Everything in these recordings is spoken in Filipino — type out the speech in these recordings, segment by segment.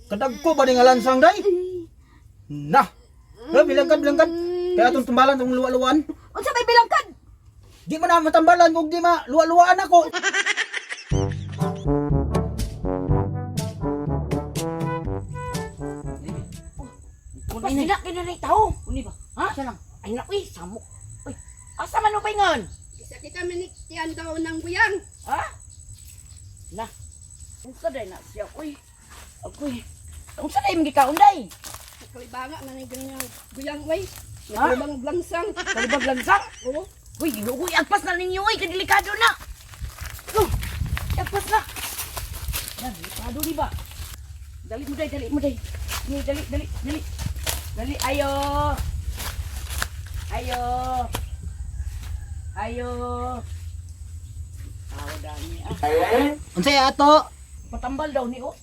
Kadagko ba ni nga lansang day? Nah. Bilangkad. Kaya atong tumbalan tong luwa-luwan. Unsa may bilangkad? Di man na matambalan kung di ma luwa-luwaan ako. Pas dina kinanay tao. Uni ba? Ha? Asa lang? Ay na, uy, samok. Uy, asa man upay ngon? Isa kita miniktian daw ng buyang. Ha? Na. Unsa day na siya, uy. Agoy. Unsa day mga kaon day? Kalibanga na ng ganyang buyang way. Ha? Kalibang blangsang. Kalibag lansang? Oo. Uy, ginugoy, agpas na ninyo, uy, kadelikado na. Oh, agpas na. Yan, delikado di ba? Dali mo day. Dali. Dali, ayo. Aw, dami ah. Unsay ato? Patambal daw ni, oh.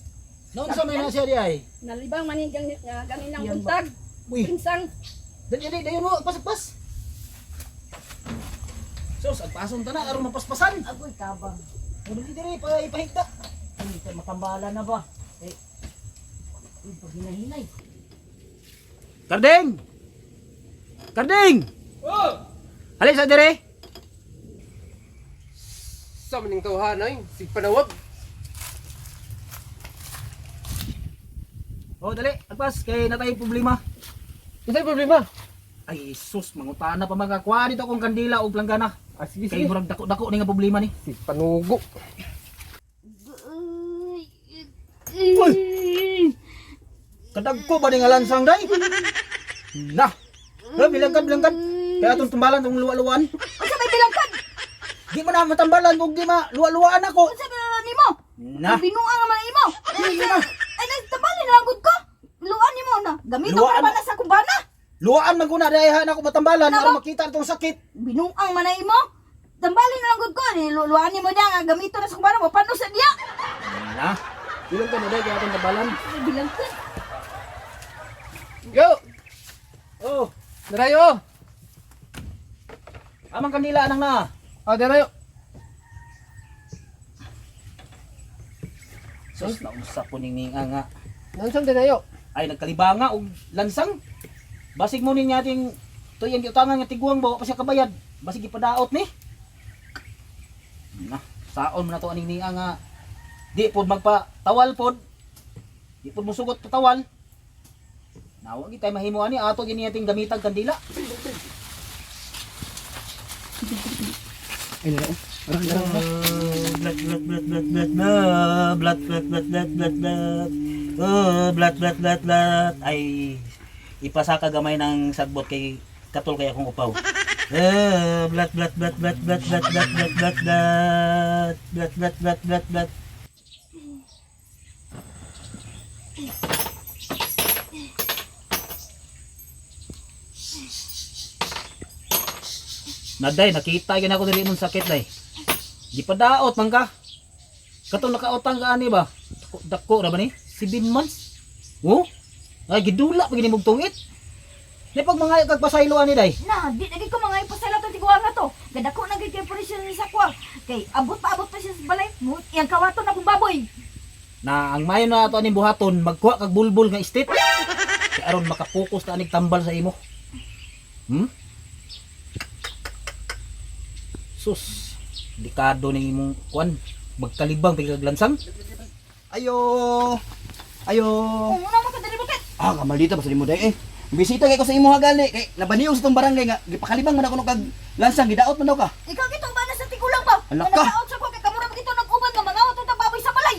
Noon sa may na siya di ay. Nalibang maning ganin ng Yan untag. Uy, Pinsang. dali dayon mo pas. Sus, agpason ta na aron mapaspasan. Agoy, kabang. Dali diri pa ipahigda. Ay, matambala na ba? Eh, pag hinahinay. Karding! Oh! Halika sa dire. Sa maning tawhan ay si panawag. Oh, dali, agpas kay natay problema. Unsay problema? Ay, sus, mangutana pa magkakuha dito kung kandila o planggana. Ah, sige Kay murag dako-dako ni nga problema ni. Si panugo. Uy! Kadagko ba ni nga lansang day? Nah. Bilangkad. Kaya atong tumbalan tong luwa-luwan. Unsa may bilangkad? Di man na matambalan kung di ma luwa-luwaan ako. Unsa ba nimo? Nah. Binuang naman imo. Ay, nagtabali na lang gud ko. Luan nimo na. Gamito Luan? pa na sa kumbana. Luwaan man ko na dayahan ako matambalan aron makita itong sakit. Binuang man na imo. Tambali na lang gud ko ni luan nimo na nga gamito na sa kumbana mo paano sa diya. Nah. Bilong ka na day kaya atong tambalan. Bilangkad. Yo! Oh, Darayo! amang kandila anang na. Ah, darayo. Sus, nausap po ning nga. Nansang darayo? Ay nagkalibanga og lansang. Basig mo ning ating tuyang giutangan nga tiguang bawa pa siya kabayad. Basig ipadaot ni. Na, saon mo na to aning niya nga di pod magpatawal pod. Di pod musugot patawal. Nawag itay mahimo ani ato gini ating gamitag kandila. Ay, darayo. Blood. Ay ipasa ka gamay ng sagbot kay katol kay akong upaw. Blood. Naday, nakita yun ako dili mong sakit day. Di pa daot man ka. Katong nakautang ka ani ba? Dako ra ba ni? 7 months. Oh? Ay gidula pag mong tungit. Ni pag mga kag pasaylo ani day. Na, di lagi ko mga ipasala to tiguang nga to. Gadako na gid kay operasyon ni sakwa. Kay abot pa siya sa balay. Yang kawaton akong baboy. Na ang mayo na ato aning buhaton magkuha kag bulbul nga istit. Kay aron makapokus ta aning tambal sa imo. Sus, delikado ning imong kuan, magkalibang pagkag lansang. Ayo. Kung una mo ka dali bakit? Ah, kamaldita pa sa imo day eh. Bisita kay ko sa imo hagali kay nabaniyo sa tong barangay nga gipakalibang man ako no kag lansang gidaot man daw ka. Ikaw gitong ba na sa tigulang ba? Ala ka. Nakaot sa ko kay kamura magito nag-uban nga mangawat ta baboy sa balay.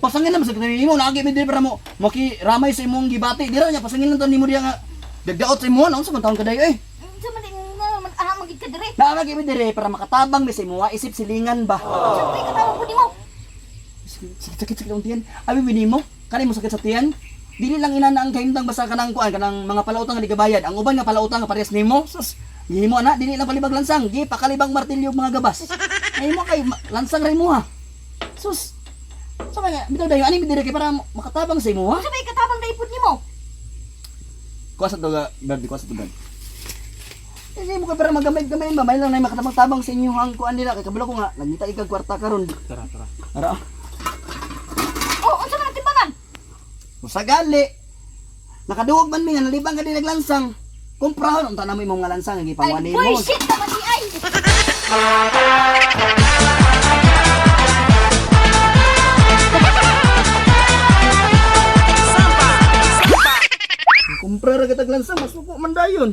Pasangin naman sa kanimo imo naagi mi diri para mo makiramay sa imong gibati. Dira nya pasangin lang to nimo diya nga dagdaot sa imo unsa man taon kaday eh. Sa man nga ana magid ka dire. Naagi mi diri para makatabang mi sa imo isip silingan ba. Siyempre katawag ko nimo. Sakit ang tiyan. Abi binimo kani mo sakit sa tiyan. Dili lang ina na ang kahimtang basta kanang kuan kanang mga palautang nga di kabayad. Ang uban nga palautang nga parehas nimo. Sus, himo ana dili lang palibag lansang, gi pakalibang martilyo mga gabas. Ay mo kay lansang ray mo ha. Sus. So kaya bitaw dayo ani bidire kay para makatabang sa imo ha. Sa may katabang daipod nimo. Kuha sa tuga, birthday kuha sa tuga. Kasi mo kay para magamay-gamay ba, may lang na makatabang-tabang sa inyo ang kuan nila kay kabalo ko nga nagita ikag kwarta karon. Tara. Ara. Oh, unsa man ang timbangan? Kung sa gali, nakaduwag man mi nga nalibang ka din naglansang. Kumprahon unta na mo imong nga lansang nga Ay, gipamuan nimo. bullshit ka man di ay. Kumpra ra kitag lansang mas upo man dayon.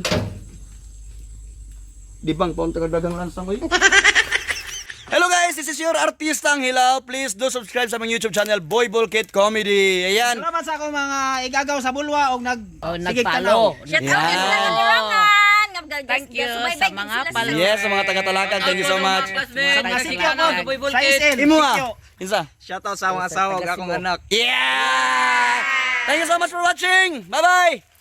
Di bang paunta ka dagang lansang oy. Hello guys, this is your Artistang Hilaw. Please do subscribe sa aming YouTube channel, Boy Bulkit Comedy. Ayan. Salamat sa akong mga igagaw sa bulwa og Oh, sigig nagpalo. tanaw. Shout out Yeah. sa kanilangan. Thank you sa mga palo. Yes, sa mga taga-Talakan, thank you so much. Mga sikyo ko, sa Isel. Imo ah. Insa? Shoutout sa mga asawa ug akong anak. Yeah! Thank you so much for watching. Bye-bye.